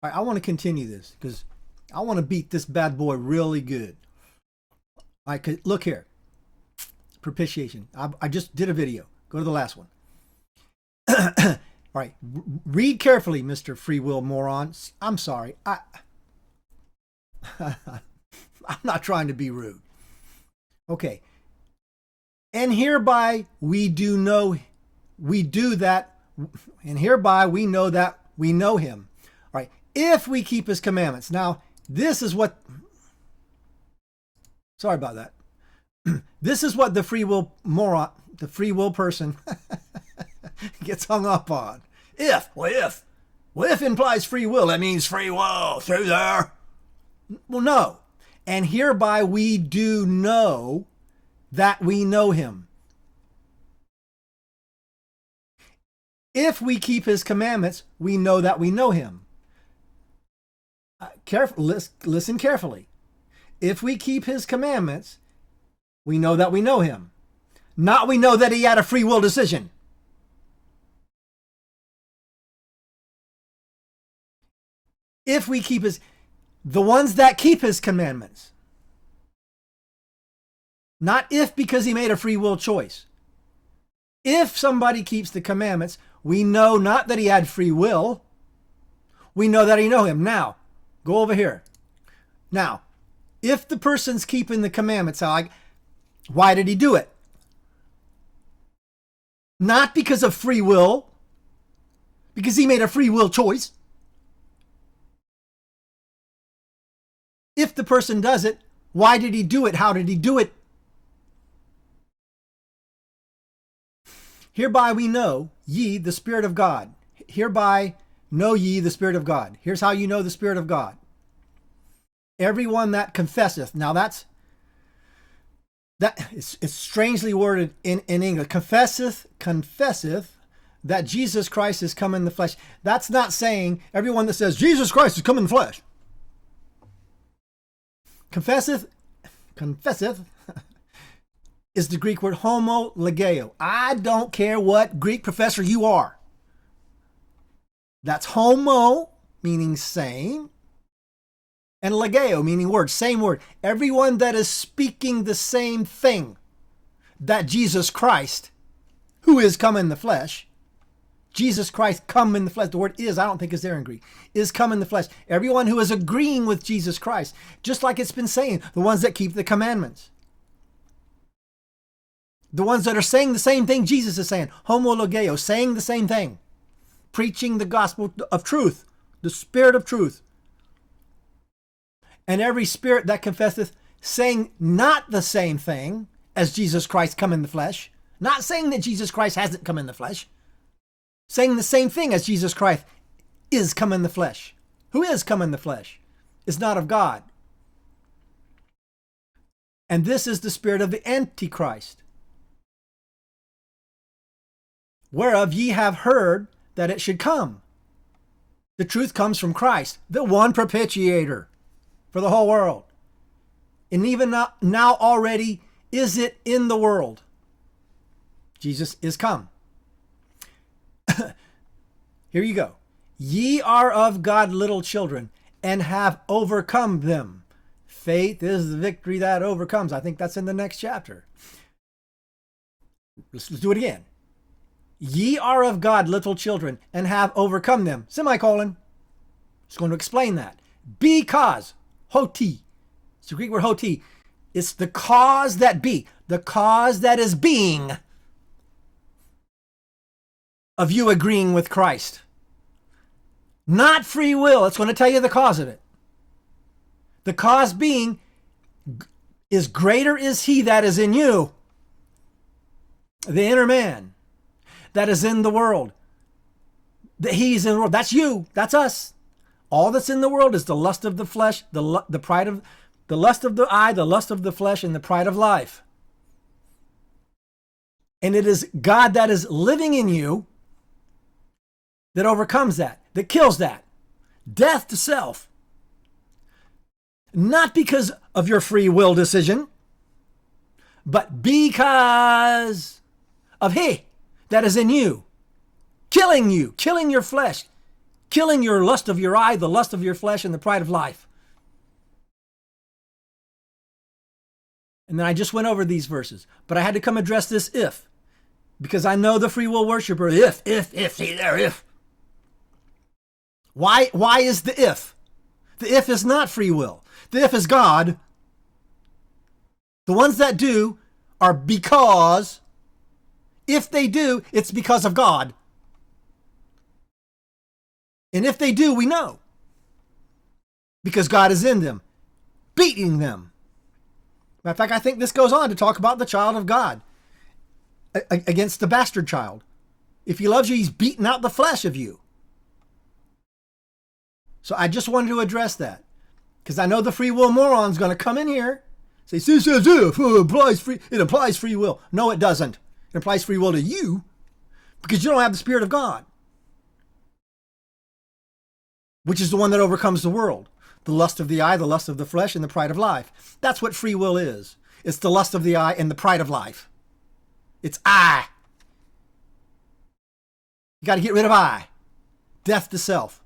All right, I want to continue this because I want to beat this bad boy really good. All right, look here. Propitiation. I just did a video. Go to the last one. All right, read carefully, Mr. Free Will Moron. I'm sorry. I'm not trying to be rude. Okay. And hereby we do that, and hereby we know that we know him. All right. If we keep his commandments. Now, this is what, sorry about that. This is what the free will moron, the free will person gets hung up on. If implies free will, that means free will through there. Well, no. And hereby we do know that we know him. If we keep his commandments, we know that we know him. Listen carefully. If we keep his commandments, we know that we know him. Not we know that he had a free will decision. If we keep the ones that keep his commandments. Not if because he made a free will choice. If somebody keeps the commandments, we know not that he had free will. We know that he know him. Now, go over here. Now, if the person's keeping the commandments, why did he do it? Not because of free will, because he made a free will choice. If the person does it, why did he do it? How did he do it? Hereby we know ye the Spirit of God. Hereby know ye the Spirit of God. Here's how you know the Spirit of God. Everyone that confesseth. Now it's strangely worded in English. Confesseth that Jesus Christ is come in the flesh. That's not saying everyone that says Jesus Christ is come in the flesh. Confesseth is the Greek word homologeo. I don't care what Greek professor you are. That's homo, meaning same, and legeo, meaning word, same word. Everyone that is speaking the same thing, that Jesus Christ, who is come in the flesh, Jesus Christ come in the flesh, the word is, I don't think is there in Greek, is come in the flesh. Everyone who is agreeing with Jesus Christ, just like it's been saying, the ones that keep the commandments. The ones that are saying the same thing Jesus is saying, homologeo, saying the same thing, preaching the gospel of truth, the Spirit of truth. And every spirit that confesseth, saying not the same thing as Jesus Christ come in the flesh, not saying that Jesus Christ hasn't come in the flesh, saying the same thing as Jesus Christ is come in the flesh. Who is come in the flesh is not of God. And this is the spirit of the Antichrist, whereof ye have heard that it should come. The truth comes from Christ, the one propitiator for the whole world. And even now already is it in the world. Jesus is come. Here you go. Ye are of God little children, and have overcome them. Faith is the victory that overcomes. I think that's in the next chapter. Let's do it again. Ye are of God little children, and have overcome them. Semicolon. Just going to explain that. Because, hoti. It's the Greek word hoti. It's the cause that be. The cause that is being of you agreeing with Christ. Not free will. It's going to tell you the cause of it. The cause being is greater is he that is in you, the inner man, that is in the world. That he's in the world. That's you. That's us. All that's in the world is the lust of the flesh, the pride of the lust of the eye, the lust of the flesh, and the pride of life. And it is God that is living in you that overcomes that kills that. Death to self. Not because of your free will decision, but because of he that is in you, killing your flesh, killing your lust of your eye, the lust of your flesh, and the pride of life. And then I just went over these verses, but I had to come address this if, because I know the free will worshiper. If, see there, if. Why is the if? The if is not free will. The if is God. The ones that do are because. If they do, it's because of God. And if they do, we know. Because God is in them, beating them. Matter of fact, I think this goes on to talk about the child of God against the bastard child. If he loves you, he's beating out the flesh of you. So I just wanted to address that. Because I know the free will moron's going to come in here. Say, it implies free will. No, it doesn't. It implies free will to you. Because you don't have the Spirit of God. Which is the one that overcomes the world. The lust of the eye, the lust of the flesh, and the pride of life. That's what free will is. It's the lust of the eye and the pride of life. It's I. You got to get rid of I. Death to self.